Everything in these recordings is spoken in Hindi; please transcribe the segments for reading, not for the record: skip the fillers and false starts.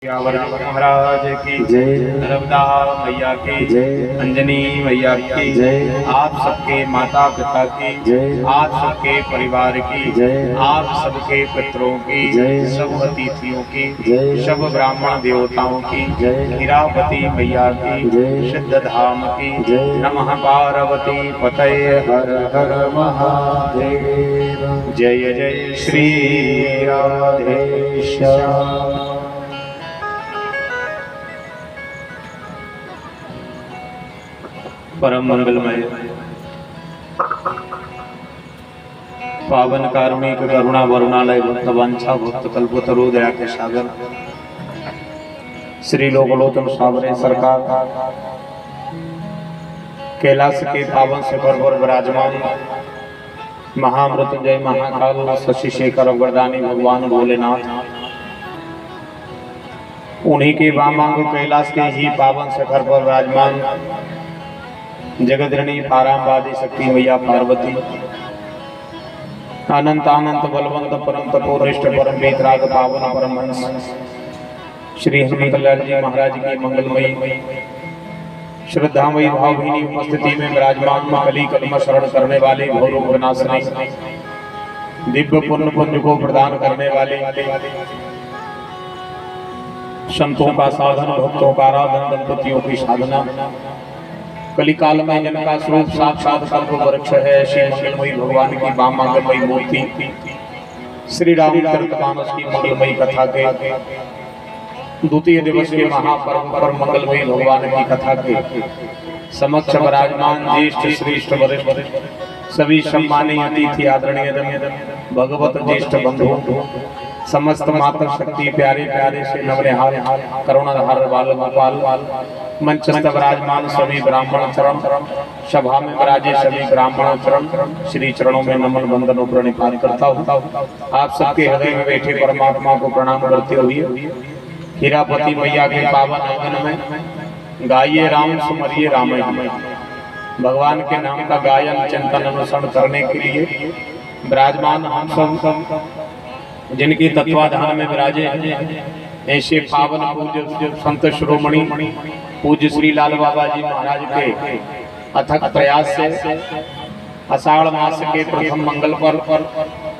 महाराज की जय, नर्मदा मैया की जय, अंजनी मैया की जय, आप सबके माता पिता की जय, आप सबके परिवार की जय, आप सबके पितरों की जय, सब अतिथियों की जय, सब ब्राह्मण देवताओं की जय, हीरावती मैया की जय, सिद्ध धाम की जय, नमः पार्वती पतये हर हर महादेव। जय जय श्री राधेश्याम। परम मंगलमय पावन कारुणिक करुणा वरुणालय भक्त वांछा भक्त कल्पतरु दया के सागर श्री लोकलोचन सावरे सरकार कैलाश के पावन शिखर पर विराजमान महामृत्युंजय महाकाल शशि शेखर वरदानी भगवान भोलेनाथ, उन्हीं के वामांग कैलाश के ही पावन शिखर पर विराजमान जगदरणी पारांबादी शक्ति मैया पार्वती, अनंत अनंत बलवंत परम तपोरिष्ट परम वेतराग पावन परमहंस श्री हनुमतलाल जी महाराज की मंगलमयी श्रद्धामयी भावभीनी उपस्थिति में विराजमान कली कलम शरण करने वाले घोरों विनाशनी दिव्य पुण्य पुंज को प्रदान करने वाले संतों का साधन भक्तों का आराधन दंपतियों की साधना कलिकाल में जिनका स्वरूप साक्षात कल्प वृक्ष है श्री मंगलमयी भगवान की वामांगमयी मूर्ति श्री रामचरितमानस की मंगलमयी कथा के द्वितीय दिवस के महापर्व पर मंगलमयी भगवान की कथा के समक्ष विराजमान ज्येष्ठ श्रेष्ठ वरिष्ठ सभी सम्मानीय अतिथि आदरणीय भगवत ज्येष्ठ बंधु समस्त माता शक्ति प्यारे प्यारे से नवनिहाल करुणाधार बाल गोपाल मंचस्थ विराजमान सभी ब्राह्मण चरण सभा में विराजे सभी ब्राह्मण चरण श्री चरणों में नमन वंदन और प्रणिपात करता हूँ। आप सबके हृदय में बैठे परमात्मा को प्रणाम करते हुए हीरापति मैया के पावन आंगन में गाइए राम सुमरिए रामय भगवान के नाम का गायन चिंतन अनुसरण करने के लिए विराजमान हम सब जिनके तत्वाधान में विराजे ऐसे पावन पूज्य संत शिरोमणि पूज्य श्री लाल बाबा जी महाराज के अथक प्रयास से आषाढ़ मास के प्रथम मंगल पर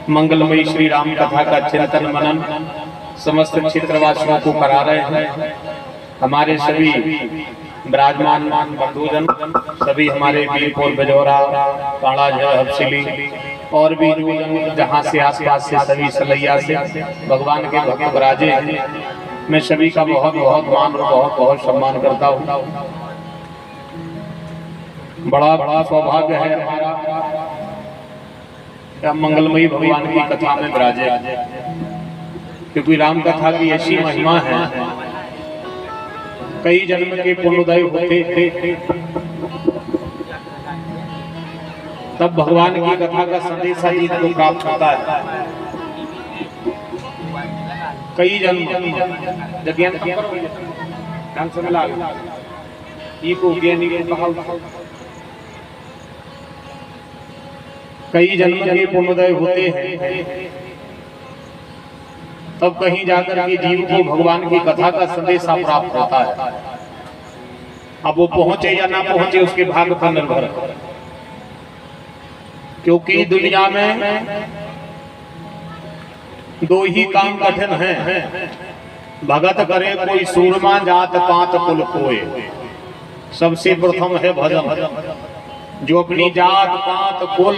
मंगलमयी श्री राम कथा का चिंतन मनन समस्त क्षेत्रवासियों को करा रहे हैं। हमारे सभी विराजमान बंधुजन सभी हमारे वीरपुर बिजौरा काड़ा हफसिली और भी जहाँ से आसपास से सभी सलैया से भगवान के भक्त विराजे हैं, मैं सभी का बहुत बहुत मान और बहुत बहुत सम्मान करता हूँ। बड़ा बड़ा सौभाग्य है हमारा मंगलमयी भगवान की कथा में विराजे, क्योंकि राम कथा की ऐसी महिमा है कई जन्म के पुण्योदय होते थे तब भगवान की कथा का संदेश ही को प्राप्त होता है। कई जन्म कई जन्म के पुण्योदय होते हैं तब कहीं जाकर के जीव को भगवान की कथा का संदेश प्राप्त होता है। अब वो पहुंचे या ना पहुंचे उसके भाग्य पर निर्भर है, क्योंकि दुनिया में दो ही काम कठिन हैं, भगत करे कोई सूरमा जात पात कुल कोय। सबसे प्रथम है भजन, जो अपनी जात पात कुल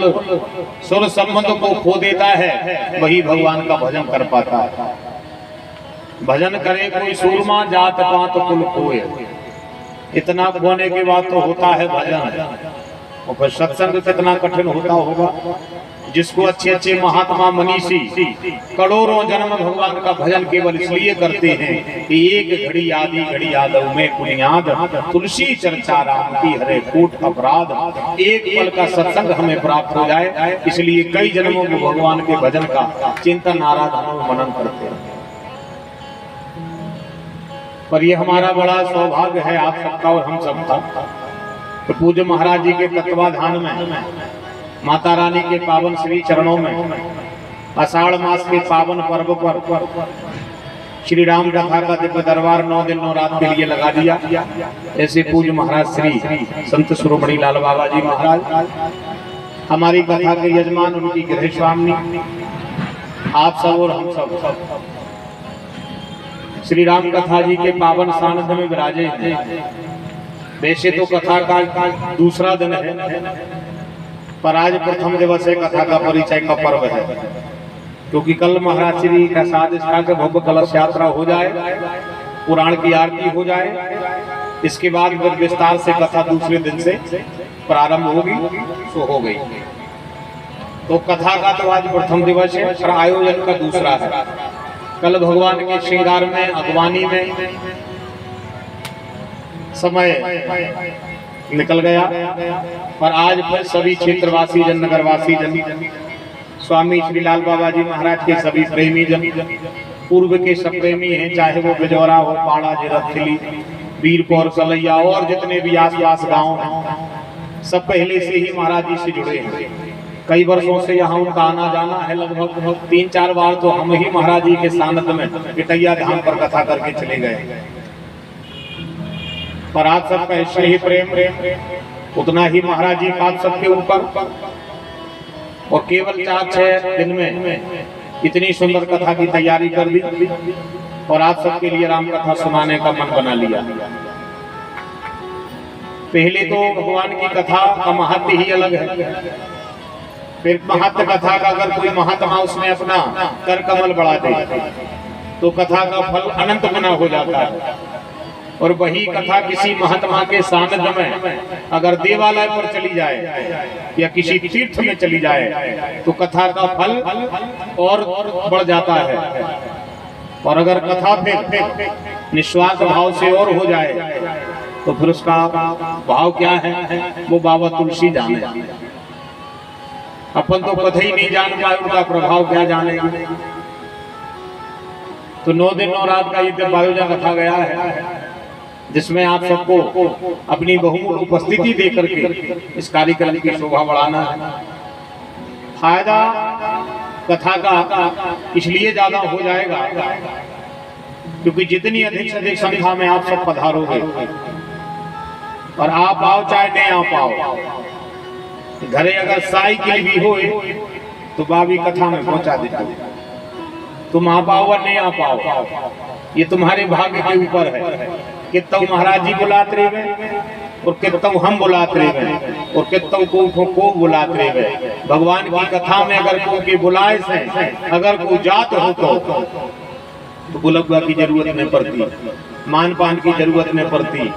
सुर संबंध को खो देता है वही भगवान का भजन कर पाता है। भजन करे कोई सूरमा जात पात कुल कोय, इतना खोने के बाद तो होता है भजन। और फिर सत्संग कितना कठिन होता होगा, जिसको अच्छे अच्छे महात्मा मनीषी करोड़ों जन्म भगवान का भजन केवल इसलिए करते हैं कि एक घड़ी आदि घड़ी यादव में बुनियाद तुलसी चर्चा राम की हरे कूट अपराध, एक पल का सत्संग हमें प्राप्त हो जाए, इसलिए कई जन्मों में भगवान के भजन का चिंतन आराधना मनन करते हैं। पर यह हमारा बड़ा सौभाग्य है आप सबका और हम सबका, तो पूज्य महाराज जी के तत्वाधान में माता रानी के पावन श्री चरणों में आषाढ़ मास के पावन पर्व पर श्री राम कथा का दिव्य दरबार 9 दिन 9 रात के लिए लगा दिया। ऐसे पूज्य महाराज श्री संत शिरोमणि लाल बाबा जी महाराज, हमारी कथा के यजमान, उनकी गृह स्वामी, आप सब और हम सब श्री राम कथा जी के पावन सानिध्य में विराजे हैं। वैसे तो कथा का दूसरा दिन है, पर आज प्रथम दिवस है, कथा का परिचय का पर्व है। क्योंकि कल महाराज श्री का साधिष्ठा के भव्य कलश यात्रा हो जाए, पुराण की आरती हो जाए, इसके बाद फिर विस्तार से कथा दूसरे दिन से प्रारंभ होगी, सो हो गई। तो कथा का तो आज प्रथम दिवस है, पर आयोजन का दूसरा है। कल भगवान के श्रृंगार में, अगवानी में समय निकल गया, पर आज फिर सभी क्षेत्रवासी जन, नगरवासी जन, स्वामी श्री लाल बाबा जी महाराज के सभी प्रेमी जन, पूर्व के सब प्रेमी हैं, चाहे वो बिजौरा हो, पाड़ा, जिरथिली, वीरपुर, सलैया और जितने भी आसपास गांव हैं, सब पहले से ही महाराज जी से जुड़े हैं। कई वर्षों से यहाँ उनका आना जाना है, लगभग 3-4 बार तो हम ही महाराज जी के सानिध्य में पिटैया धाम पर कथा करके चले गए। पर आप सबका ऐसे ही प्रेम, उतना ही महाराज जी का आप सबके ऊपर, और केवल 4-6 दिन में इतनी सुंदर कथा की तैयारी कर दी और आप सबके लिए राम कथा सुनाने का मन बना लिया। पहले तो भगवान की कथा का महत्व ही अलग है, फिर महत्व कथा का अगर कोई महात्मा उसमें अपना कर कमल बढ़ा दे तो कथा का फल अनंत गुना हो जाता है। और वही कथा किसी महात्मा के सानिध्य में अगर देवालय पर चली जाए या किसी तीर्थ में चली जाए तो कथा का फल और बढ़ जाता है। और अगर कथा फिर निस्वार्थ भाव से और हो जाए तो फिर उसका भाव क्या है वो बाबा तुलसी जाने। अपन तो कथा ही नहीं जान पाए, उनका प्रभाव क्या जानेंगे। तो 9 दिन 9 रात का ये आयोजन रखा गया है, जिसमें आप सबको अपनी बहुमूल्य उपस्थिति देकर के इस कार्यक्रम की शोभा बढ़ाना है। फायदा कथा का इसलिए ज्यादा हो जाएगा क्योंकि जितनी अधिक से अधिक संख्या में आप सब पधारोगे, और आप आओ चाहे नहीं आ पाओ, घरे अगर साइकिल भी हो तो बाबी कथा में पहुंचा देते। तुम आ पाओ नहीं आ पाओ, ये तुम्हारे भाग्य के ऊपर है। कितना महाराज जी बुलाते रहे और कितना हम बुलाते रहे और कितना को बुलाते रहे। भगवान की कथा में अगर कोई के बुलाए से अगर कोई जात हो तो बुलगुआ की जरूरत नहीं पड़ती, मान पान की जरूरत नहीं पड़ती।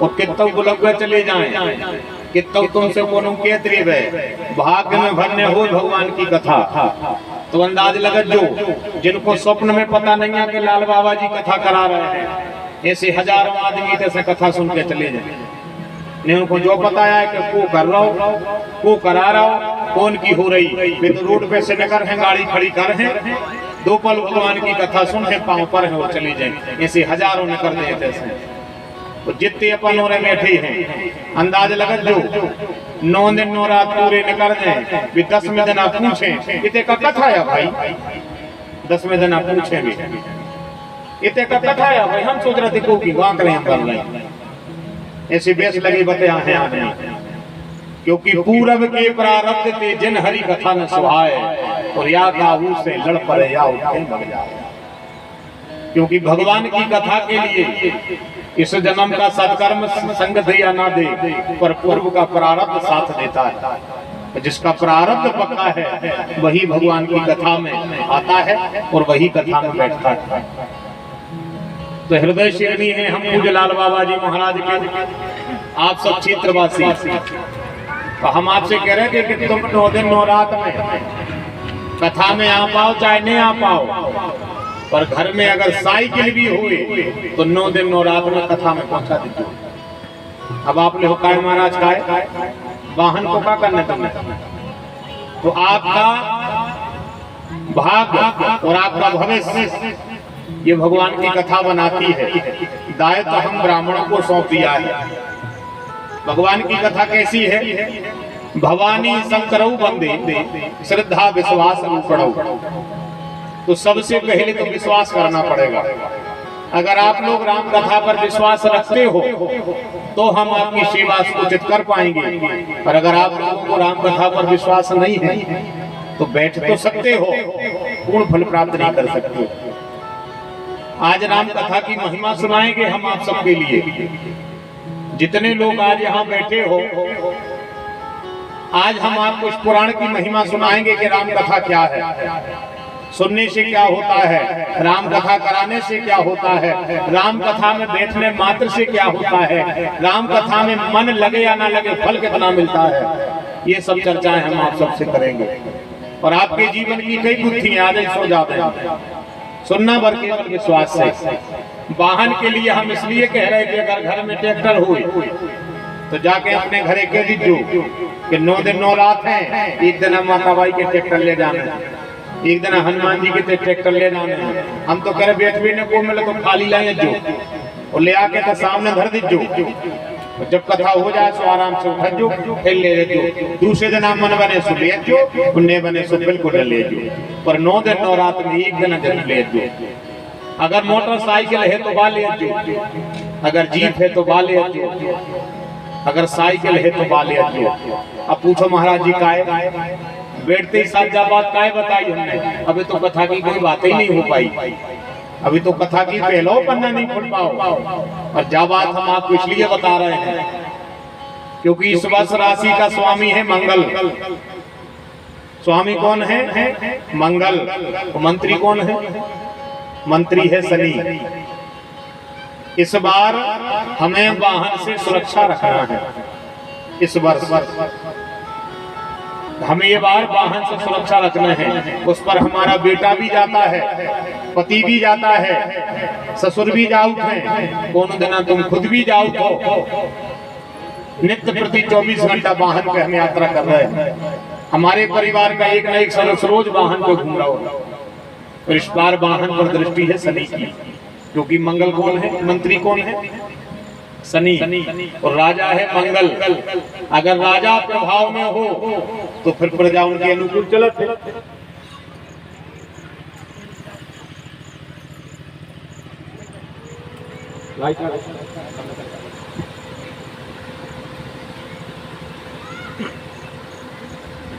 और कितना बुलगुआ चले जाए, कितना तुमसे कोनो कहते रहे, भाग्य में भरने हो भगवान की कथा तो अंदाज लगत जो जिनको स्वप्न में पता नहीं है कि लाल बाबा जी कथा करा रहे हैं, ऐसे हजारों आदमी जैसे कथा सुन के चले जाए। नहीं उनको जो पता है कि को कर रहा हो, को करा रहा हो, कौन की हो रही, वे तो रोड पे से निकल हैं, गाड़ी खड़ी कर हैं, 2 पल भगवान की कथा सुन के पाँव पर है और चले जाए। ऐसे हजारों निकल रहे जैसे। तो जितने अपन और बैठे हैं अंदाज लगत जो 9 दिन 9 रात पूरे निकल जाए, वे 10वें दिन आप पूछे इतने का कथा है भाई, 10वें दिन आप पूछे भी इतने का कथा है भाई, हम सोच रहे थे को की वाक रहे कर रहे ऐसे बेस लगे बते हैं आने। क्योंकि पूरब के प्रारब्ध ते जिन हरि कथा न सुहाए, और या काहू से लड़ पड़े या उठे मर जाए। क्योंकि भगवान की कथा के लिए इस जन्म का सत्कर्म संग दे या ना दे, पर पूर्व का प्रारब्ध साथ देता है। जिसका प्रारब्ध पक्का है वही भगवान की कथा में आता है और वही कथा में बैठता है। तो हृदय शिरनी है हम पूज्य लाल बाबा जी महाराज के, आप सब क्षेत्रवासी। तो हम आपसे कह रहे थे कि तुम 9 दिन 9 रात में कथा में आ पाओ चाहे नहीं आ पाओ, पर घर में अगर साइकिल भी हुए तो 9 दिन 9 रात में कथा में पहुंचा देते। अब आपने हुकाय महाराज का वाहन को क्या करने तुमने, तो आपका भाग और आपका भविष्य ये भगवान की कथा बनाती है। दायित्व हम ब्राह्मणों को सौंप दिया है। भगवान की कथा कैसी है, भवानी शंकरऊ बंदे श्रद्धा विश्वास रूपणऊ। तो सबसे पहले तो विश्वास करना पड़ेगा। अगर आप लोग राम कथा पर विश्वास रखते हो तो हम आपकी सेवा उचित कर पाएंगे, और अगर आप लोगों को राम कथा पर विश्वास नहीं है तो बैठ तो सकते हो, पूर्ण फल प्राप्त नहीं कर सकते। आज राम कथा की महिमा सुनाएंगे हम आप सबके लिए। जितने लोग आज यहाँ बैठे हो, आज हम आपको इस पुराण की महिमा सुनाएंगे कि राम कथा क्या है, सुनने से क्या होता है, राम कथा कराने से क्या होता है, राम कथा में बैठने मात्र से क्या होता है, राम कथा में मन लगे या ना लगे फल कितना मिलता है। ये सब चर्चाएं हम आप सबसे करेंगे, और आपके जीवन की कई बुद्धियां आज सो जाते हैं सुनना भर केवल विश्वास से। वाहन के लिए हम इसलिए कह रहे हैं कि अगर घर में ट्रैक्टर हुए तो जाके अपने घरे कह दीजिए कि 9 दिन 9 रात है, एक दिन हम माता बाई के ट्रैक्टर ले जाने, एक दिन हनुमान जी के ट्रैक्टर ले जाने। हम तो कह रहे बैठने ने को मिले तो खाली लाए जो और ले आके तो सामने धर दीजो, जब कथा हो जाए तो आराम से उठा जो फिर ले जो। दूसरे दिन मन बने सो ले जो, पुण्य बने सो बिल्कुल ले जो, पर 9 दिन 9 रात में एक दिन जरूर ले जो। अगर मोटरसाइकिल है तो बा ले जो, अगर जीप है तो बा ले जो, अगर साइकिल है तो बा ले जो। अब पूछो महाराज जी काय बैठते ही साथ जा बात काय बताई हमने, अभी तो कथा की कोई बात ही नहीं हो पाई, अभी तो कथा की पहला पन्ना नहीं खुल पाओ। और जा बात हम आपको इसलिए बता रहे हैं क्योंकि इस वर्ष राशि का स्वामी है मंगल। स्वामी कौन है? मंगल। तो मंत्री कौन है? मंत्री है शनि। इस बार हमें वाहन से सुरक्षा रखना है। इस वर्ष हमें ये बार वाहन से सुरक्षा रखना है। उस पर हमारा बेटा भी जाता है, पति भी जाता है, ससुर भी जाओ है, कौन दिन तुम खुद भी जाओ तो नित्य प्रति 24 घंटा वाहन पे हम यात्रा कर रहे हैं। हमारे परिवार का एक न एक सदस्य रोज वाहन पे घूम रहा हो। और इस बार वाहन पर दृष्टि है शनि की, क्योंकि मंगल कौन है? मंत्री कौन है? शनि। और राजा है मंगल। अगर राजा प्रभाव में हो तो फिर प्रजा उनके अनुकूल चलत है।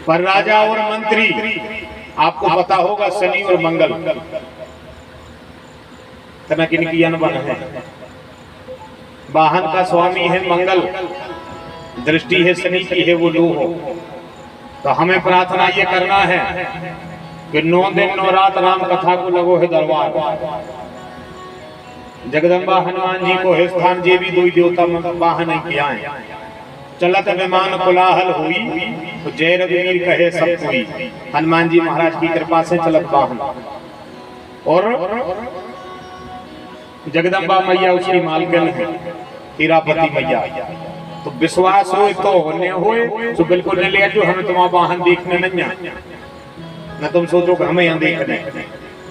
पर राजा और मंत्री आपको पता होगा शनि और मंगल तना किनकी अनबन है। वाहन का स्वामी है मंगल, दृष्टि है शनि की है वो लोह हो। तो हमें प्रार्थना ये करना है कि 9 दिन 9 रात राम कथा को लगो है दरबार। जगदम्बा हनुमान जी को है स्थान जे भी दुई देवता वाहन किया है। चलत विमान कोलाहल हुई तो जय रघुवीर कहे सब कोई। हनुमान जी महाराज की कृपा से चलत वाहन, और जगदम्बा मैया उसकी मालकिन है, हीरापति मैया। तो विश्वास हो तो होने होए तो बिल्कुल नहीं ले जो हमें तुम्हारा वाहन देखने नहीं है, न तुम सोचो कि हमें यहाँ देखने।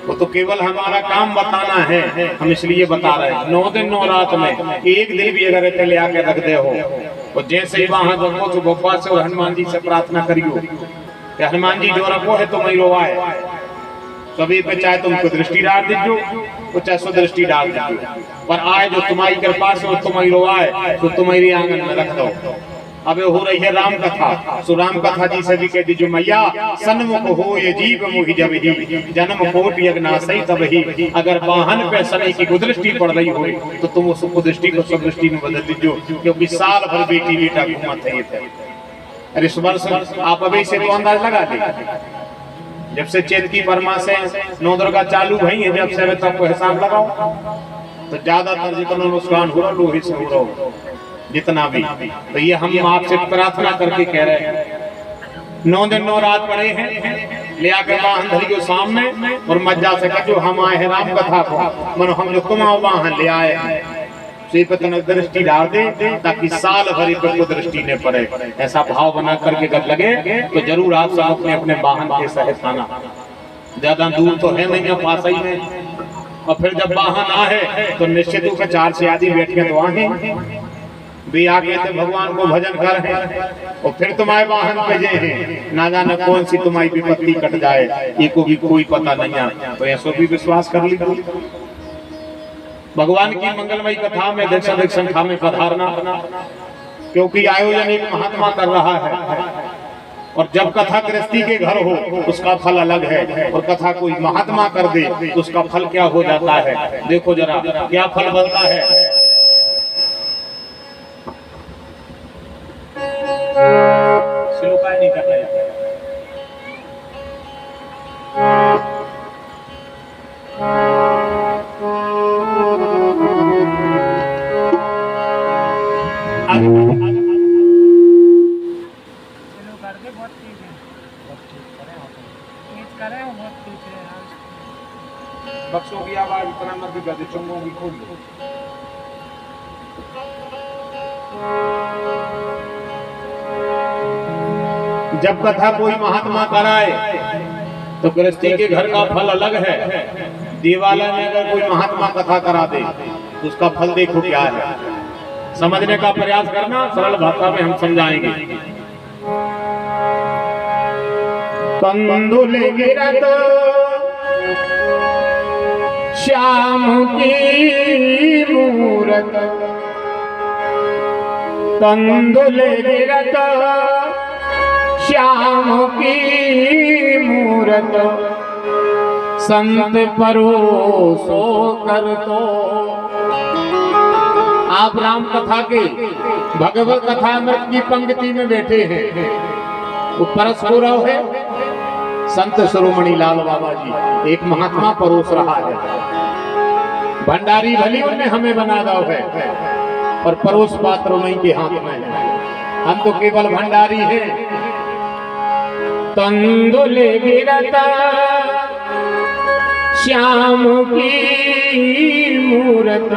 वो तो केवल हमारा काम बताना है, हम इसलिए बता रहे हैं। 9 दिन 9 रात में एक दिन भी अगर इतने ले आके रख दे हो और जैसे ही वहां रखो तो बप्पा से और हनुमान जी से प्रार्थना करियो कि हनुमान जी जो रखो है तो मैं रोवाए सभी पे, चाहे तुमको दृष्टि डाल दीजो तो चाहे सुदृष्टि डाल दीजिए, पर आए जो तुम्हारी कृपा से तुम्हारी रोवाए तो तुम्हारी आंगन में रख दो। अब हो रही है राम कथा, सो राम कथा जी से भी कह दीजिए मैया सन्मुख हो ये जीव मोहि जब ही जन्म कोट यज्ञ सही तब ही। अगर वाहन पे शनि की कुदृष्टि पड़ रही हो तो तुम उस कुदृष्टि को सुदृष्टि में बदल दीजिए, क्योंकि साल भर बेटी बेटा घूमत है। अरे इस वर्ष आप अभी से तो अंदाज लगा ली, जब से चैत की परमा से 9 दुर्गा चालू भई है, जब से तब को हिसाब लगाओ तो ज्यादातर जितना नुकसान हो रहा लोहे से हो रहा जितना भी। तो ये हम आपसे प्रार्थना करके कह रहे हैं 9 दिन 9 रात पड़े हैं, ले आकर वाहन धरियो सामने और मज्जा से कहो हम आए हैं राम कथा को, मनो हम जो तुम वाहन ले आए हैं दृष्टि डाल दे ताकि साल भर को दृष्टि न पड़े। ऐसा भाव बना करके जब लगे तो जरूर आप सब अपने अपने वाहन के सहित आना। ज्यादा दूर तो है नहीं, पास ही में। और फिर जब वाहन आए तो निश्चित रूप से 4 से आदि बैठ के तो आए, भी आगे थे भगवान को भजन कर हैं और फिर तुम्हारे वाहन पे जे हैं, ना जाने कौन सी तुम्हारी विपत्ति कट जाए, ये को भी कोई पता नहीं है। तो ऐसो भी विश्वास कर ली भगवान की मंगलमयी कथा में देख संख्या में पधारना, क्योंकि आयोजन एक महात्मा कर रहा है। और जब कथा गृहस्थी के घर हो उसका फल अलग है, और कथा कोई महात्मा कर दे तो उसका फल क्या हो जाता है। देखो जरा क्या फल बनता है। नहीं करना है। बक्सों की आवाज इतना मत भी कर दे, चुंगों की खोल दो। जब कथा कोई महात्मा कराए तो गृहस्थी के घर का फल अलग है। देवालय में अगर कोई महात्मा कथा करा दे तो उसका फल देखो क्या है। समझने का प्रयास करना, सरल भाषा में हम समझाएंगे। कंदुल गिरत श्याम की मूरत, कंदुल गिरत श्याम की मूरत, संत परोसो कर तो। आप राम कथा के भगवत कथा अमृत की पंक्ति में बैठे हैं। परस्पुरव है संत शिरोमणि लाल बाबा जी, एक महात्मा परोस रहा है। भंडारी भली उनने हमें बना दो है, और परोस पात्र उन्हीं के हाथ में है। हम तो केवल भंडारी हैं। कंदुल गिरता श्याम की मूरत,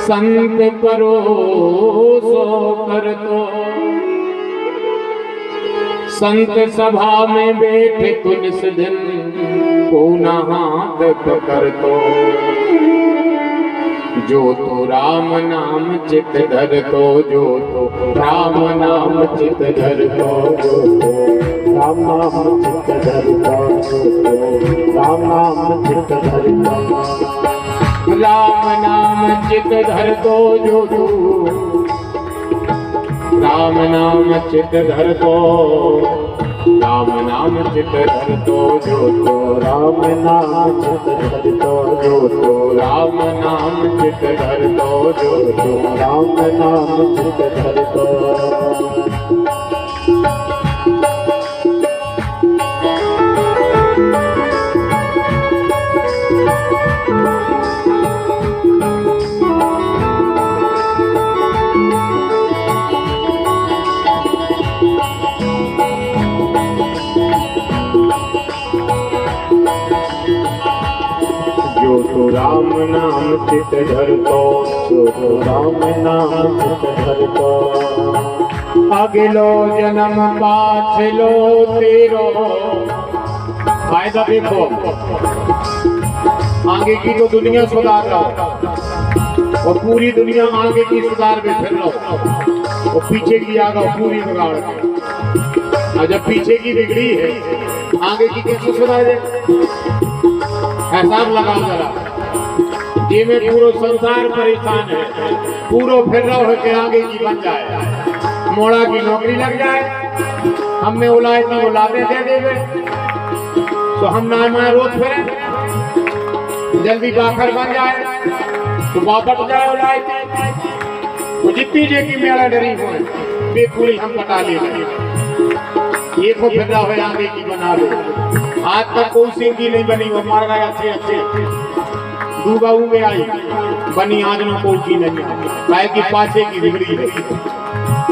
संत परोसो कर तो। संत सभा में बैठे तुलस दिन, को न हाथ पकड़ तो। जो तो राम नाम चित धर तो, जो तो राम नाम चित धर तो, जो तो राम नाम चित धर तो, जो तो राम नाम चित धर तो। राम नाम चित धर तो, जो तो राम नाम चित धर तो। राम नाम चित धर तो, जो तो राम नाम चित धर तो, जो तो राम नाम चित धर तो, जो तो राम नाम चित धर तो। राम नाम चित धर तो, जो तो राम नाम चित धर तो। अगलो जन्म पाछलो तेरो, फायदा देखो। आगे की तो दुनिया सुधार रहो, और पूरी दुनिया आगे की सुधार में फिर लो, और पीछे की आगे पूरी बिगाड़। और जब पीछे की बिगड़ी है, आगे की कैसे सुधारे? हिसाब लगाओ जरा। ये में पूरा संसार परेशान है, पूरा फिर रहा है कि आगे की बन जाए, मोड़ा की नौकरी लग जाए, हमने उलाए थी उलाते दे देवे, तो हम ना रोज फिरे, जल्दी बाखर बन जाए तो वापस जाए उलाए थी। तो जितनी जे की मेरा डरी हुए वे पूरी हम पटा ले ये को फिर रहा है आगे की बना लो। आज तक कोई सिंगी नहीं बनी, वो मार गए अच्छे दूगाऊ में आई बनी, आज न कोई की नहीं है कि पाछे की बिगड़ी है।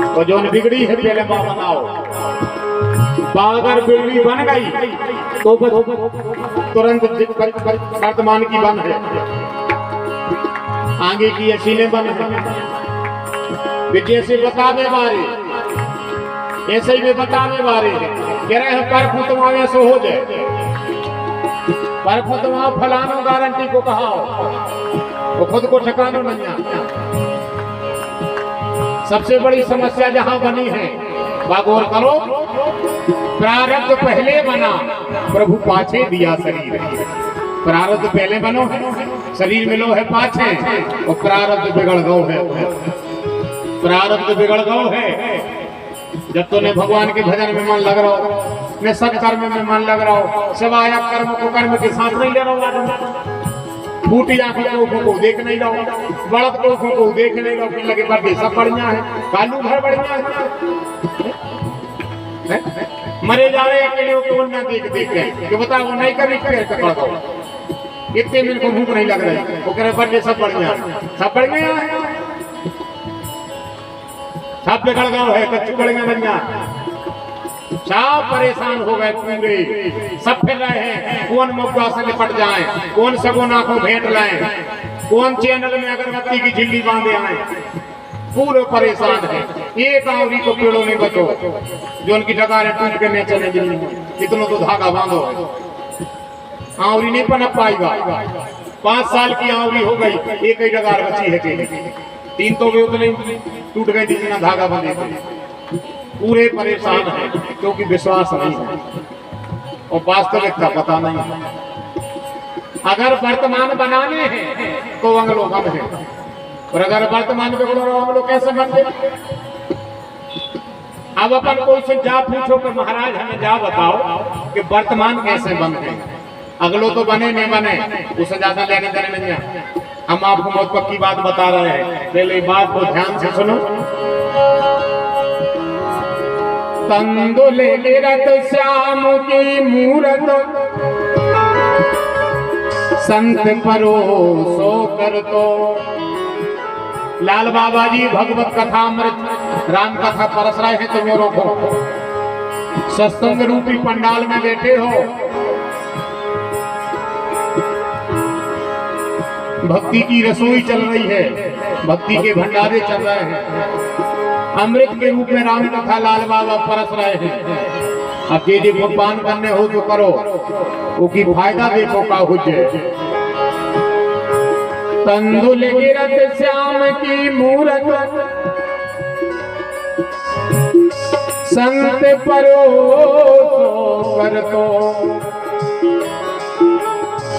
और जो बिगड़ी है पहले बा बनाओ, अगर बिगड़ी बन गई तो तुरंत वर्तमान की बन है, आगे की असीले बन है। विजय से बतावे बारे ऐसे ही वे बतावे बारे कह रहे हैं पर तुम्हारे ऐसे हो जाए, पर खुद वहां फलानो गारंटी को कहा वो खुद को ठिकानो नहीं आता। सबसे बड़ी समस्या जहां बनी है, गौर करो, प्रारब्ध पहले बना प्रभु पाछे दिया शरीर। प्रारब्ध पहले बनो शरीर मिलो है पाछे, और प्रारब्ध बिगड़ गो है, प्रारब्ध बिगड़ गो है। जब तूने भगवान के भजन में मन लग रहा हो, ने सत्कर्म में मन लग रहा हो, सिवाय कर्म को कर्म के साथ नहीं ले रहा हो, फूटी आंखों को देख नहीं रहो, बड़द को देख नहीं रहो, कि लगे पर सब बढ़िया है, कालू घर बढ़िया है, मरे जा रहे अकेले कौन ना देख देख के बताओ, वो नहीं कभी कर दो, इतने मिनट को भूख नहीं लग रही, वो कह रहे बड़े सब बढ़िया है, सब बढ़िया है, सब बिगड़ गए है, कच्ची बढ़िया बढ़िया, सब परेशान हो गए पूरे, सब फिर रहे हैं कौन मौका से निपट जाए, कौन सगुना को भेंट लाए, कौन चैनल में अगरबत्ती की झिल्ली बांधे आए, पूरे परेशान है। एक आंवरी को पेड़ों में बचो जो उनकी डगारें टूट के नीचे नहीं गिरी, इतना तो धागा बांधो, आंवरी नहीं पनप पाएगा। 5 साल की आंवरी हो गई, एक ही डगार बची है, 3 तो भी उतने टूट गई जितना धागा बंधे थे। पूरे परेशान है क्योंकि विश्वास नहीं है और वास्तविकता पता नहीं है। अगर वर्तमान बनाने हैं तो अवलोकन है, और अगर वर्तमान पे अवलोकन कैसे बनते? अब अपन कोई से जा पूछो कि महाराज हमें जा बताओ कि वर्तमान कैसे बनते, अगलो तो बने नहीं बने उससे ज्यादा लेने देने नहीं है। हम आपको बहुत पक्की बात बता रहे हैं, पहले बात को ध्यान से सुनो। तंदुल रत श्याम की मूरत, संत परोसो कर तो। लाल बाबा जी भगवत कथा अमृत राम कथा परस रहे हैं, तुम्हें रोको। सत्संग रूपी पंडाल में बैठे हो, भक्ति की रसोई चल रही है, भक्ति के भंडारे चल रहे हैं, अमृत के रूप में राम कथा लाल बाबा परस रहे हैं। अब जे देखो पान करने हो तो करो, वो की फायदा देखो का हो जाए। तंदुल गिरत श्याम की मूरत, संत परोसो कर तो।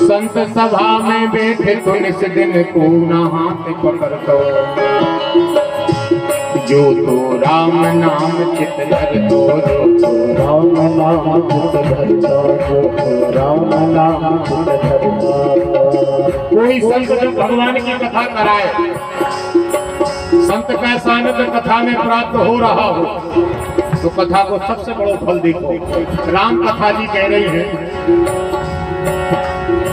संत सभा में बैठे तो निस दिन पूना हाथ पकड़ तो। जो तो राम नाम चित धर तो, जो तो राम नाम चित धर तो, जो तो राम नाम चित धर तो। कोई संत जब भगवान की कथा कराए, संत का सानिध्य कथा में प्राप्त हो रहा हो, तो कथा को सबसे बड़ा फल देखो। राम कथा जी कह रही है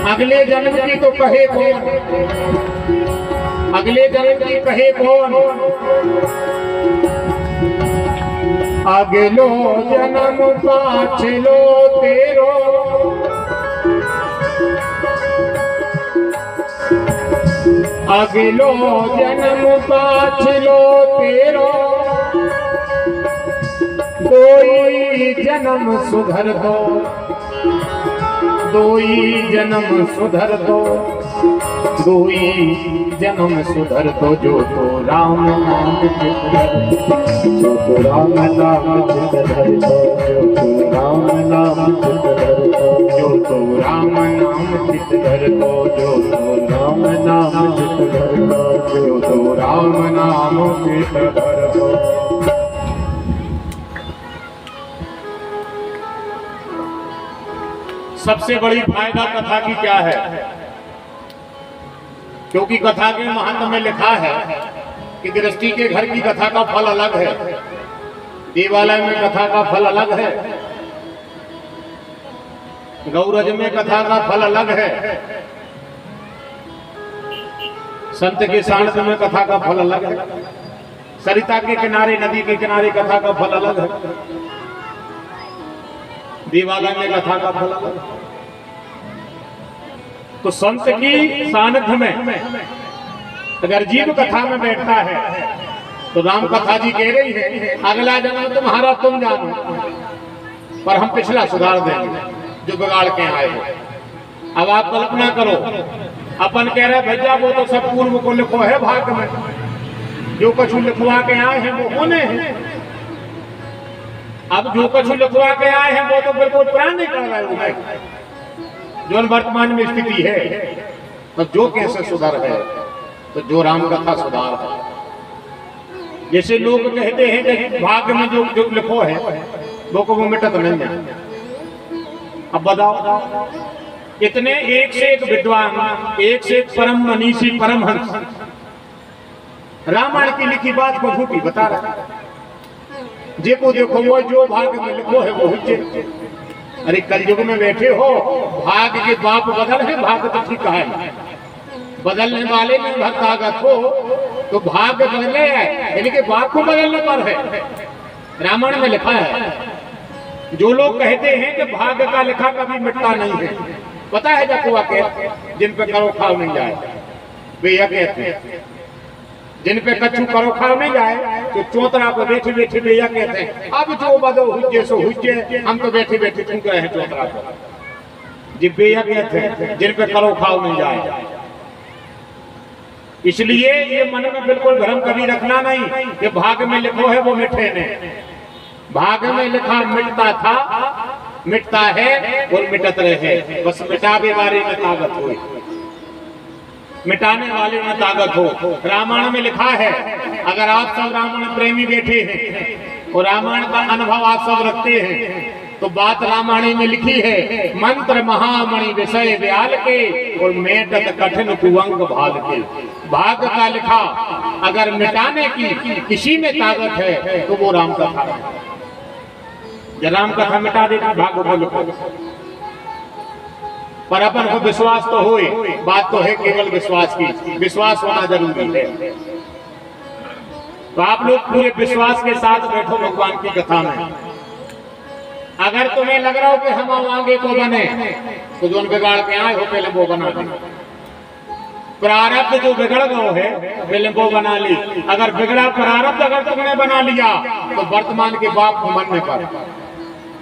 अगले जन्म की तो कहे कौन, अगले जन्म की कहे कौन। अगलो जन्म पाछलो तेरो, अगलो जन्म पाछलो तेरो। कोई जन्म सुधर दो, दोई जन्म सुधर दो, दोई जन्म सुधर दो। जो तो राम नाम चित धर, जो तो राम नाम चित धर दो, जो तो राम नाम चित धर दो, जो तो राम नाम चित धर दो, जो तो राम नाम चित धर दो, जो तो राम नाम चित धर दो। सबसे बड़ी फायदा कथा की क्या है? क्योंकि कथा के महत्व में लिखा है कि गृहस्थी के घर की कथा का फल अलग है, देवालय में कथा का फल अलग है, गौरज में कथा का फल अलग है, संत के सानिध्य में कथा का फल अलग है, सरिता के किनारे नदी के किनारे कथा का फल अलग है, देवालय में कथा का फल अलग है। तो संत की सानिध्य में अगर जीव कथा में बैठता है तो राम कथा जी कह रही है अगला जन्म तुम्हारा तुम जानो, पर हम पिछला सुधार देंगे जो बिगाड़ के आए हो। अब आप कल्पना करो, अपन कह रहे भैया वो तो सब पूर्व को लिखो है भाग में, जो कछु लिखवा के आए हैं वो होने हैं। अब जो कछु लिखवा के आए हैं वो तो बिल्कुल पुराने कर रहे हैं जो वर्तमान में स्थिति है। तो जो कैसे सुधर है, तो जो राम कथा सुधार है। जैसे लोग कहते हैं कि भाग्य में जो जो लिखो है वो को वो मिटत नहीं है। अब बताओ, इतने एक से एक विद्वान, एक से एक परम मनीषी, परमहंस रामायण की लिखी बात को झूठी बता रहा है। देखो देखो वो जो भाग्य में लिखो है वो हुज्जे। अरे कलयुग में बैठे हो, भाग्य के बाप बदल है, भाग्य तो ठीक है। बदलने वाले में भर ताकत हो तो भाग्य बदले है, यानी कि बाप को बदलने पर है। रामायण में लिखा है। जो लोग कहते हैं कि भाग्य का लिखा कभी मिटता नहीं है, पता है जब वाक्य जिन पे करो खाओ नहीं जाए, वे यह कहते हैं जिन पे कच्चू करो खाओ नहीं जाए तो चौतरा पे बैठे बैठे वे यह कहते हैं अब जो बदो हुज्जे सो हुज्जे, हम तो बैठे बैठे थूक रहे हैं चौतरा पे। जी वे यह कहते हैं जिन पे करो खाओ नहीं जाए। इसलिए ये मन में बिल्कुल भ्रम कभी रखना नहीं कि भाग्य में लिखो है वो मिटे नहीं। भाग्य में लिखा मिटता था, मिटता है और मिटत रहे, बस मिटावे वाले में ताकत हो, मिटाने वाले में ताकत हो। रामायण में लिखा है, अगर आप सब रामायण प्रेमी बैठे हैं और रामायण का अनुभव आप सब रखते हैं तो बात रामायण में लिखी है, मंत्र महामणि विषय व्याल के और मेटत कठिन कुअंग भाग के। भाग्य का लिखा अगर मिटाने की किसी में ताकत है तो वो राम कथा है। जब राम कथा मिटा देगा भाग्य को लिखो, पर अपन को विश्वास तो होए। बात तो है केवल विश्वास की, विश्वास होना जरूरी है। तो आप लोग पूरे विश्वास के साथ बैठो भगवान की कथा में। अगर तुम्हें लग रहा हो कि हम आगे को बने तो जो बिगाड़ के आए हो पहले वो बना ली। प्रारब्ध जो बिगड़ गए है पहले वो बना ली। अगर बिगड़ा प्रारब्ध अगर तुमने बना लिया तो वर्तमान के बाप को मनने पर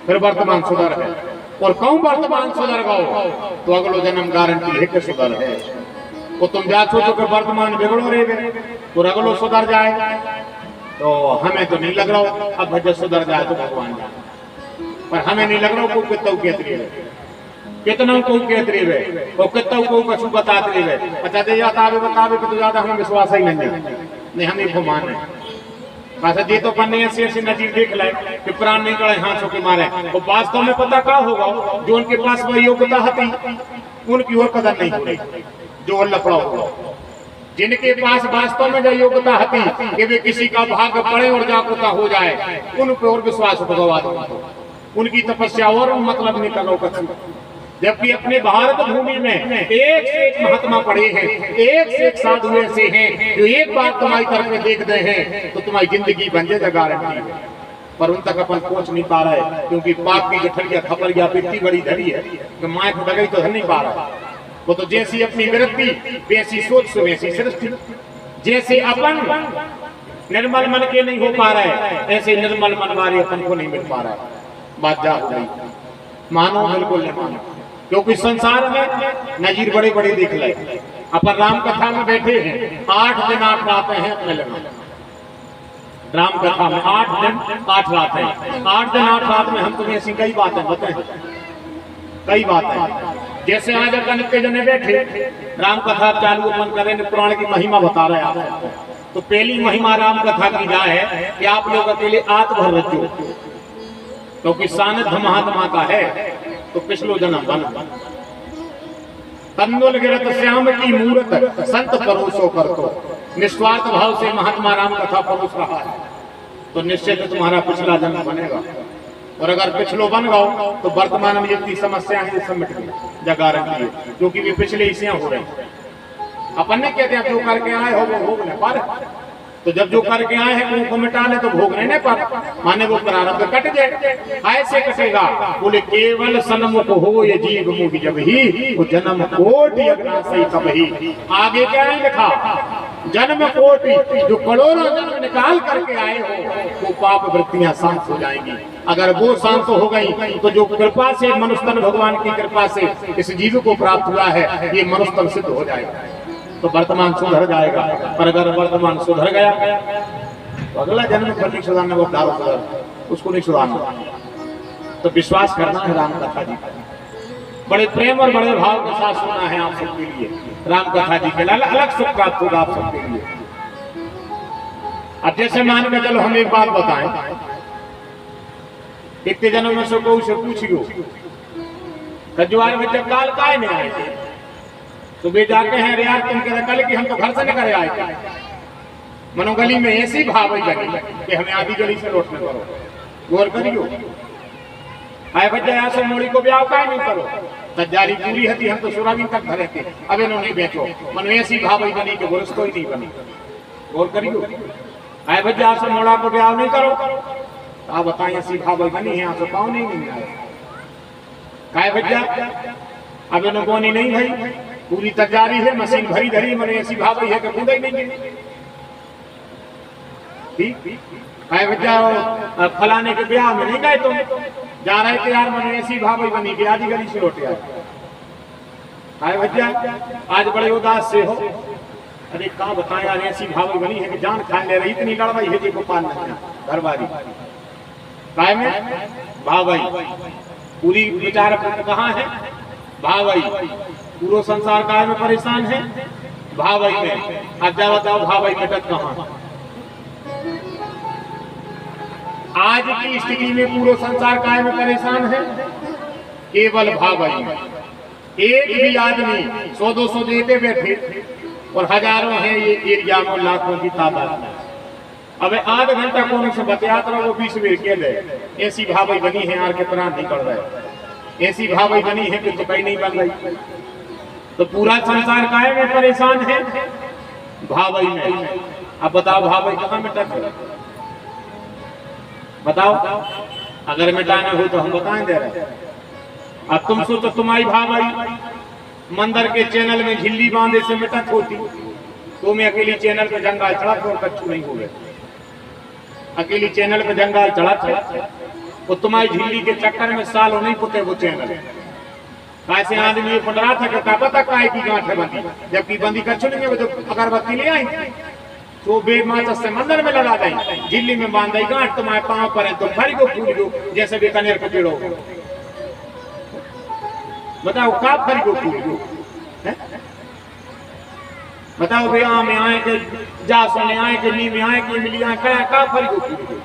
फिर वर्तमान सुधर है। और कहूं वर्तमान सुधर गो तो अगलो जन्म गारंटी है कि सुधर है। वो तुम जा सोचो कि वर्तमान बिगड़ो रहे और अगलो सुधर जाए तो हमें तो नहीं लग रहा हो। अब भजन सुधर जाए तो भगवान जाए, पर हमें नहीं लग रहा को कितना कहती है, कितना को कहती है और कितना को कछु बताते है। अच्छा दे बतावे बतावे तो ज्यादा हमें विश्वास ही नहीं है, नहीं हम इनको माने। अच्छा जी तो पन्ने ऐसी नजीर देख लाए कि प्राण नहीं करे हाथों के मारे। और वास्तव में पता क्या होगा, जो उनके पास वह योग्यता थी उनकी और कदर नहीं हुई, जो लफड़ा होगा। जिनके पास वास्तव में जो योग्यता थी कि वे किसी का भाग्य पड़े और जागरूकता हो जाए, उन पर और विश्वास भगवान उनकी तपस्या और मतलब नहीं करो कछु। जबकि अपने भारत भूमि में एक से एक महात्मा पड़े हैं, एक से एक साधु ऐसे हैं जो एक बार तुम्हारी तरफ में देख रहे हैं तो तुम्हारी जिंदगी बन जाए गारंटी। पर उन तक अपन पहुंच नहीं पा रहे क्योंकि पाप की गठरिया खपरिया इतनी बड़ी धरी है कि माए को डगई तो धर नहीं पा रहा। वो तो जैसी अपनी वृत्ति वैसी सोच से वैसी सृष्टि। जैसे अपन निर्मल मन के नहीं हो पा रहे ऐसे निर्मल मन वाले अपन को नहीं मिल पा रहा। बात जा हो गई, मानो बिल्कुल नहीं मानो, क्योंकि संसार में नजीर बड़े बड़े देख ले। अपन राम कथा में बैठे हैं, 8 दिन 8 रातें हैं अपने लगे राम कथा में। 8 दिन 8 रातें, 8 दिन 8 रात में हम तुम्हें ऐसी कई बातें बताएं, कई बातें। जैसे आज अपन के जने बैठे राम कथा चालू अपन करें, पुराण की महिमा बता रहे आप। तो पहली महिमा राम कथा की जाए कि आप लोग अकेले आत्मभर रचो, क्योंकि सानिध्य महात्मा का है तो पिछलो जन्म बन। तंदुल गिरत श्याम की मूर्त संत परोसो कर तो निस्वार्थ भाव से महात्मा राम कथा परोस रहा है तो निश्चित तुम्हारा पिछला जन्म बनेगा। और अगर पिछलो बन गओ तो वर्तमान में जितनी समस्याएं हैं सब मिट गई, गारंटी है, क्योंकि वे पिछले हिस्से हो रहे हैं। अपन ने कहते हैं जो करके आए हो वो भोगने पर, तो जब जो करके आए हैं उनको मिटा ले तो भोगने नहीं पर, माने वो प्रारब्ध कट जाए। ऐसे कटेगा बोले केवल सन्मुख हो ये जीव मुख जब ही वो जन्म कोटि अज्ञासी तब ही। आगे क्या नहीं लिखा, जन्म कोटि जो करोड़ों जन्म निकाल करके आए हो वो पाप वृत्तियां शांत हो जाएंगी। अगर वो शांत हो गई तो जो कृपा से मनुष्य भगवान की कृपा से इस जीव को प्राप्त हुआ है ये मनुष्य सिद्ध हो जाएगा। तो वर्तमान सुधर जाएगा। पर अगर वर्तमान सुधर गया तो अगला जन्म फिर नहीं सुधारने, वो दाव सुधर उसको नहीं सुधारना। तो विश्वास करना है राम कथा जी का। बड़े प्रेम और बड़े भाव के साथ सुनना है आप सबके लिए राम कथा जी के अलग सुख प्राप्त होगा आप सबके लिए। अब जैसे मान के चलो हम एक बात बताएं, इतने जन्म में से कोई से पूछियो कजुआर में जब काल काय नहीं आए थे तो वे जाके हैं अरे यार तुम कह कल कि हम तो घर से निकल आए थे। मनो गली में ऐसी भाव गली कि हमें आधी गली से लौटने करो, गौर करियो। आए बच्चा यहाँ से मोड़ी को ब्याह का नहीं करो, तजारी पूरी हती हम तो सुरागी तक भरे थे, अब इन्होंने बेचो। मनो ऐसी भाव बनी कि गुरुस कोई नहीं बनी, गौर करियो। आए बच्चा यहाँ से मोड़ा को ब्याह नहीं करो, तो आप बताएं ऐसी भाव बनी है यहाँ से पाँव नहीं आए। काय बच्चा अब इन्हों नहीं भाई पूरी तजारी है, मशीन भरी धरी, मैंने ऐसी भाव है कि कूदा ही नहीं। ठीक काय बच्चा फलाने के ब्याह में नहीं गए तुम, जा रहे थे यार मैंने ऐसी भाव बनी कि आधी गली से लौटे आए। काय बच्चा आज बड़े उदास से हो, अरे कहाँ बताएं यार ऐसी भाव बनी है कि जान खान ले रही, इतनी लड़वाई है जी को पाल घर वाली काय में भावई पूरी विचार कहाँ है भावई, पूरा संसार काय में परेशान है भावई में। अब जाओ बताओ भावई मिटत कहाँ। आज की स्थिति में पूरा संसार काय में परेशान है केवल भावई में। एक भी आदमी 100-200 देते बैठे और हजारों हैं ये एरिया में, लाखों की तादाद में। अब आध घंटा कौन से बतियात रहो 20 मिनट के लिए ऐसी भावई बनी है यार के प्राण निकल रहे, ऐसी भावई बनी है कि तो कहीं नहीं बन रही। तो पूरा संसार काय में परेशान है भावई में। अब बताओ भावई कहाँ मिटत, बताओ अगर मिटाना हो तो हम बताएं दे रहे। अब तुम सोचो तुम्हारी भावई मंदिर के चैनल में झिल्ली बांधे से मिटत होती, तो मैं अकेली चैनल पे जंगाल चढ़ा तो कच्चू नहीं हो गए। अकेली चैनल पे जंगाल चढ़ा था वो तुम्हारी झिल्ली के चक्कर में सालों नहीं पुते वो चैनल। कैसे आदमी ये पड़ रहा था कि क्या पता काय की गांठ है बंदी, जबकि बंदी कच्चू नहीं है, तो अगरबत्ती ले आई तो बेमाचस से मंदिर में लगा दी, झिल्ली में बांध दी गांठ, तुम्हारे पांव पर है तो फरी को फूल दो जैसे बीकानेर को पेड़ो। बताओ का फरी को फूल दो, बताओ भाई आम में आए के जा सोने आए के नी में आए के मिली आए का फरी को फूल दो।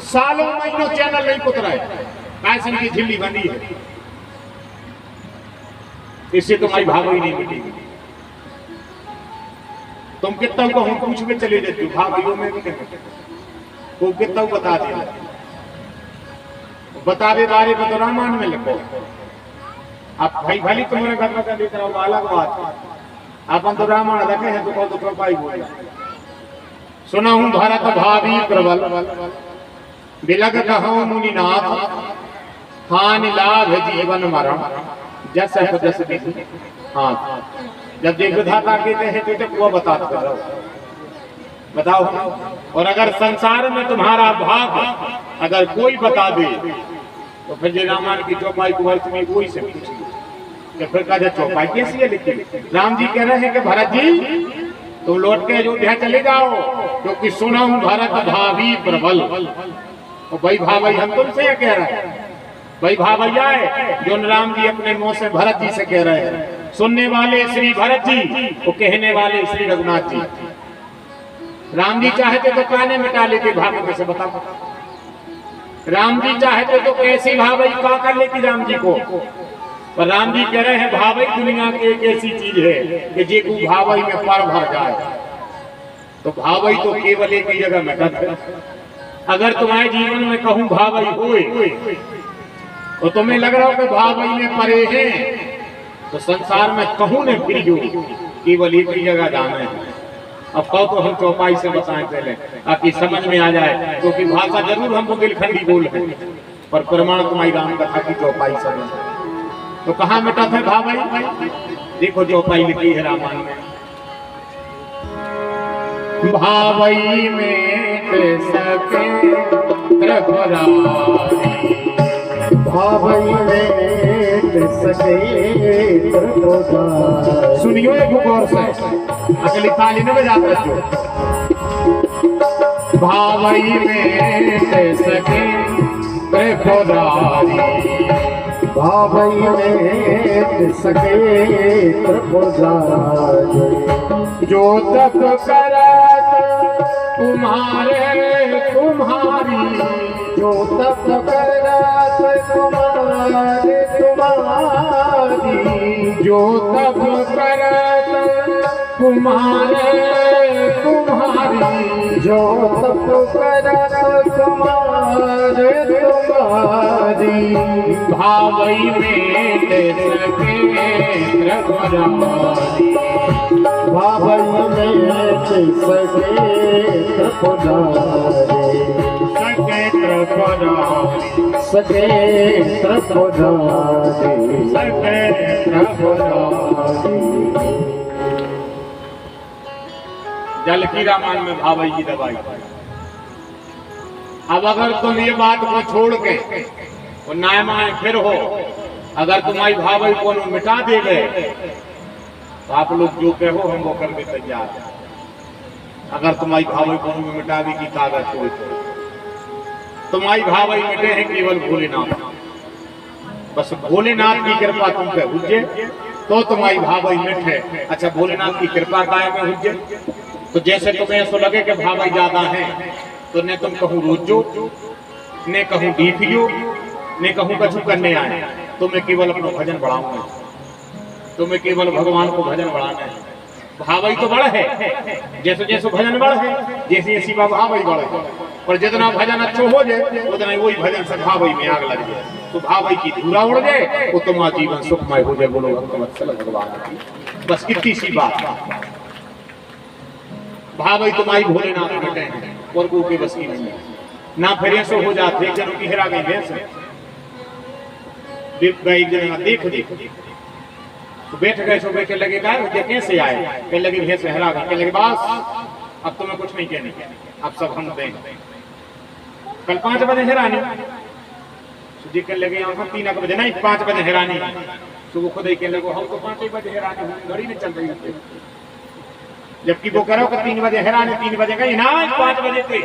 सालों महीनों चैनल नहीं पुतरा है, कैसे की झिल्ली बंदी है, इससे तुम्हारी भावई नहीं मिलेगी। तुम कितना को हम पूछ के चले जाते हो भावइयों में भी वो कितना बता दिया, बता दे बारे में तो रामायण में लिखो। आप भाई भली तुम्हारे घर में देख रहा हो अलग बात, अपन तो रामायण रखे हैं तो कृपाई बोले। सुना हूं भारत भावी प्रबल बिलग कहो मुनिनाथ, हान लाभ जीवन मरण जस जस विधि। हाँ जब देख विधाता कहते हैं तो जब वो बता करो बताओ। और अगर संसार में तुम्हारा भाग अगर कोई बता दे तो फिर जो रामायण की चौपाई को अर्थ में कोई से पूछिए फिर कहा चौपाई कैसी है लिखी। राम जी कह रहे हैं कि भरत जी तुम लौट के अयोध्या चले जाओ, क्योंकि सुना हूं भरत भावी प्रबल। और भाई भाई हम तुमसे कह रहे हैं, भाई भावैया है जो राम जी अपने मुंह से भरत जी से कह रहे हैं। सुनने वाले श्री भरत जी, वो कहने वाले श्री रघुनाथ जी। राम जी चाहते तो काने मिटा लेते भाव में से बताओ, राम जी चाहते तो कैसी भावई का कर लेती राम जी को। पर राम जी कह रहे हैं भावई दुनिया की एक ऐसी चीज है कि जे को भावई में पर भर जाए तो भावई तो केवल एक ही जगह मिटत है। अगर तुम्हारे जीवन में कहूं भावई होए तो तुम्हें लग रहा हो कि भावई में परे हैं तो संसार में कहूं ने फिर केवल एक ही जगह जाना है। अब कहो तो हम चौपाई से बताएं पहले ताकि समझ में आ जाए, क्योंकि भाषा जरूर हमको दिलखंडी बोल है पर प्रमाण तुम्हारी राम कथा की चौपाई समझ। तो कहाँ मिटा था भावई, देखो चौपाई लिखी है रामायण में। भावई में सके त्रिपुरारी, भावई में सके प्रभुदारी। सुनियो एक गौर से, अगली ताली में बजाता जो भावई में सके प्रभुदारी, भावई में सके प्रभुदारी। जो तप करत तुम्हारे तुम्हारी, जो तप करत तुम्हारे तुम्हारी, जो तप करत तुम्हारे तुम्हारी, जो तप करत तुम्हारे तुम्हारी। भावई में सके प्रभुदारी, भावई में सके प्रभुदारी। सके प्रभुदारी, सके प्रभुदारी, सके प्रभुदारी। जल की रामायण में भावई की दवाई। अब अगर तुम ये बात को छोड़ के वो नायमाए फिर हो, अगर तुम्हारी भावई को मिटा दे गए तो आप लोग जो कहो हम वो करने तैयार हैं। अगर तुम्हारी भावई को मिटा दी की कागज कोई तुम्हारी भावई मिटे हैं केवल भोलेनाथ। बस भोलेनाथ की कृपा तुम पे हुज्जे तो तुम्हारी भावई मिट है। अच्छा भोलेनाथ की कृपा काय में हुज्जे? तो जैसे तुम्हें ऐसा लगे कि भावई ज्यादा है तो ने तुम कहूँ रोजो, ने कहूँ डीपियो, ने कहूँ कछु करने आए, तो मैं केवल अपना भजन बढ़ाऊंगा, तो मैं केवल भगवान को भजन बढ़ाना है। भावई तो बड़ा है, जैसे जैसे भजन बढ़ है, जैसे जैसी भावई बढ़ है, पर जितना भजन अच्छा हो जाए उतना वही भजन से भावई में आग लग जाए, तो भावई की धूरा उड़ जाए तो तुम्हारा जीवन सुखमय हो जाए। बोलो भक्तवत्सल भगवान की। बस इतनी सी बात। भावई तुम्हारी भोलेनाथ मिटे हैं और को के बस की नहीं ना। फिर ऐसे हो जाते एक जनों की हेरा गई भैंस एक जन देख देख तो बैठ गए, सो बैठे लगे गाय कैसे आए, कहने लगे भैंस हेरा गई, कहने लगे बस अब तुम्हें कुछ नहीं कहने, अब सब हम देंगे। कल 5 बजे हेरानी जी कहने लगे हम 3 बजे नहीं 5 बजे हेरानी, तो वो खुद ही कहने लगे हम तो 5 बजे हेरानी, घड़ी नहीं चल रही है। जबकि वो करो कि 3 बजे हैरान 3 बजे गई ना 5 बजे थे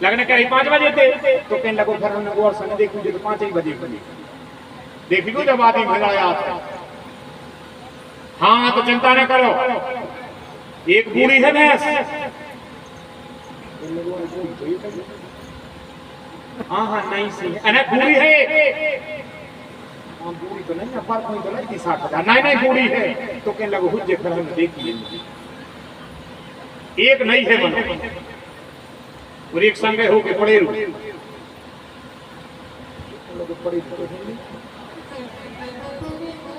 लगने कहीं 5 बजे थे, तो कहने लगो फिर हमने गौर से देखू तो 5 ही बजे देख लो जब आदमी भगाया। हाँ तो चिंता न करो, एक बूढ़ी है भैंस, हाँ हाँ नहीं सी है बूढ़ी है, बूढ़ी तो नहीं है, फर्क नहीं तो नहीं 60,000 नहीं बूढ़ी है, तो कहने लगो हुज्जे फिर हमने देख लिए एक नहीं है मन और एक संगे हो के पड़े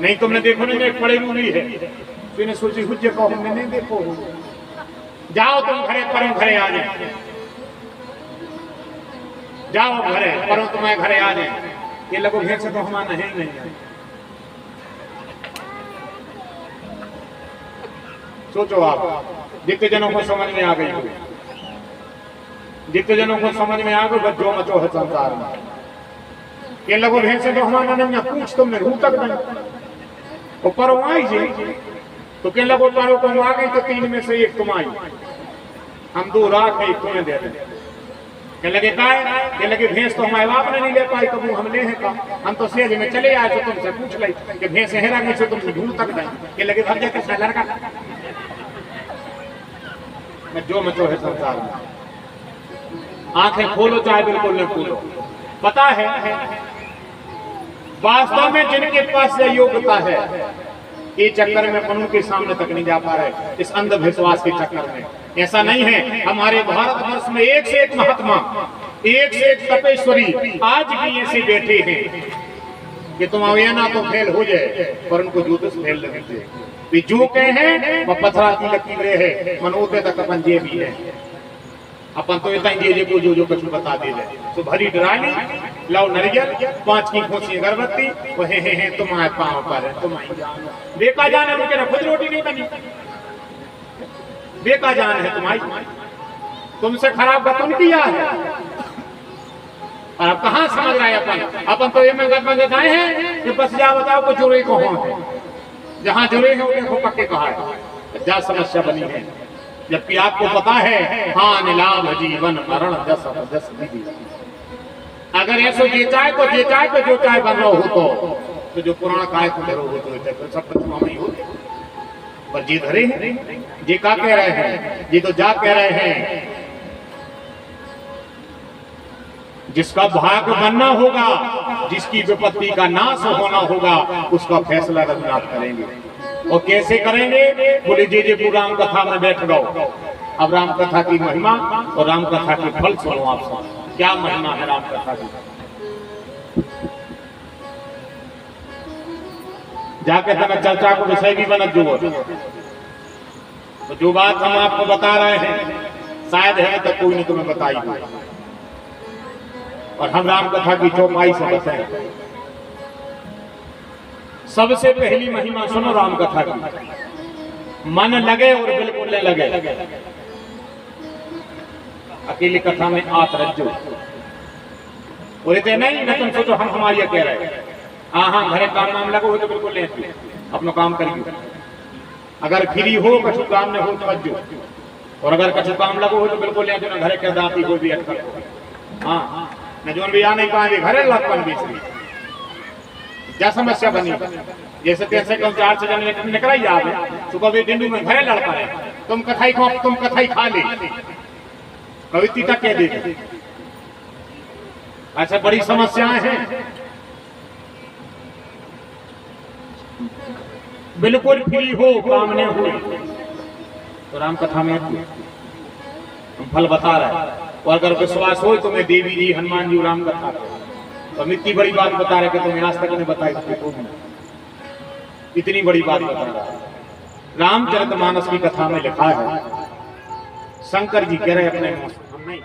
नहीं तुमने देखो नहीं एक पड़े रूली है, तो इन्हें सोची हुज्जे को हमने नहीं देखो। जाओ तुम घरे परों घरे आ जाए, जाओ घरे परों तुम्हारे घरे आ जाए, ये लगो भैंस तो हमारा है नहीं। सोचो आप जितने जनों को समझ में आ गई, जितने जनों को समझ में आ गई बस जो मचो है संसार में, ये लगो भैंस तो हमारा नहीं पूछ तुमने रू तक नहीं वो परो आई जी, तो कहने लगो परो को आ गई तो 3 में से 1 तुम आई, हम 2 राख एक तुम्हें दे दें। कहने लगे काय, कहने लगे भैंस तो हमारे बाप ने नहीं ले पाई, कबू हम ले हैं का, हम तो सेज में चले आए तो तुमसे पूछ ली कि भैंस हेरा गई तो तुमसे ढूंढ तक जाए। कहने लगे भग जाए लड़का मैं जो मचो है संसार में। आंखें खोलो चाहे बिल्कुल न खोलो, पता है वास्तव में जिनके पास यह योग्यता है ये चक्कर में अपन के सामने तक नहीं जा पा रहे, इस अंधविश्वास के चक्कर में। ऐसा नहीं है, हमारे भारतवर्ष में एक से एक महात्मा, एक से एक तपेश्वरी आज भी ऐसे बैठे हैं कि तुम ना तो फेल हो जाए पर उनको ज्योतिष फेल लगते भी जो कहे वह पथरा की लकीरें है, मनोते तक अपन जे भी है अपन तो इतना जे को जो कुछ बता दे रहे। तो भरी डरानी लाओ नरियल 5 की खोसी अगरबत्ती वो हे तुम्हारे पाँव पर है, तुम्हारी जान बेका जान है, उनके ना खुद रोटी नहीं बनी, बेका जान है तुम्हारी, तुमसे खराब बतन किया है। और अब कहाँ समझ रहा है अपन तो ये मंगत आए हैं कि बस जा बताओ को जुड़े कौन है, जहाँ जुड़े हैं वो देखो पक्के कहा है, क्या समस्या बनी है। जबकि आपको पता है हाँ नीलाम जीवन मरण जस जस विधि। अगर ऐसो जे चाहे तो जो चाहे बन रहा हो तो जो पुराण काय को धरो हो तो सब पचुआ में हो, पर जी धरे हैं जी का कह रहे हैं, ये तो जा कह रहे हैं जिसका भाग बनना होगा, जिसकी विपत्ति का नाश होना होगा, उसका फैसला रघुनाथ करेंगे। और कैसे करेंगे? बोले जी राम कथा में बैठ गओ। अब राम कथा की महिमा और राम कथा के फल सुनो आप सब। क्या महिमा है राम कथा की? जाके तक चर्चा को विषय भी बनत जो तो जो बात हम आपको बता रहे हैं शायद है तो कोई ने तुम्हें बताई हो, और हम राम कथा की चौपाई से बताएं। सबसे पहली महिमा सुनो राम कथा की, मन लगे और बिल्कुल न लगे। अकेली कथा में आत रज्जो बोले नहीं न तुम सोचो हम हमारी कह रहे हैं। हाँ घरे काम नाम लगो हो तो बिल्कुल नहीं, अपना काम करिए। अगर फ्री हो कछु काम न हो तो रज्जो, और अगर कछु काम लगो हो तो बिल्कुल नहीं, तो घरे के दाती कोई भी अटकल हो। हाँ न जो भी आ नहीं पाएंगे घरे लपन बीच क्या समस्या बनी। जैसे तैसे कल 4 से जन निकल ही आवे सुबह भी डिंडू में घरे लड़ पड़े, तुम कथाई खा ले कविती तक कह दे। ऐसे बड़ी समस्याएं हैं। बिल्कुल फ्री हो काम नहीं हो तो राम कथा में हम फल बता रहे हैं। और अगर विश्वास हो तो मैं देवी जी हनुमान जी राम कथा तो हम इतनी बड़ी बात बता रहे कि तुम्हें आज तक ने बताई तो इतनी बड़ी बात बता रहा है। रामचरितमानस की कथा में लिखा है, शंकर जी कह रहे अपने हम नहीं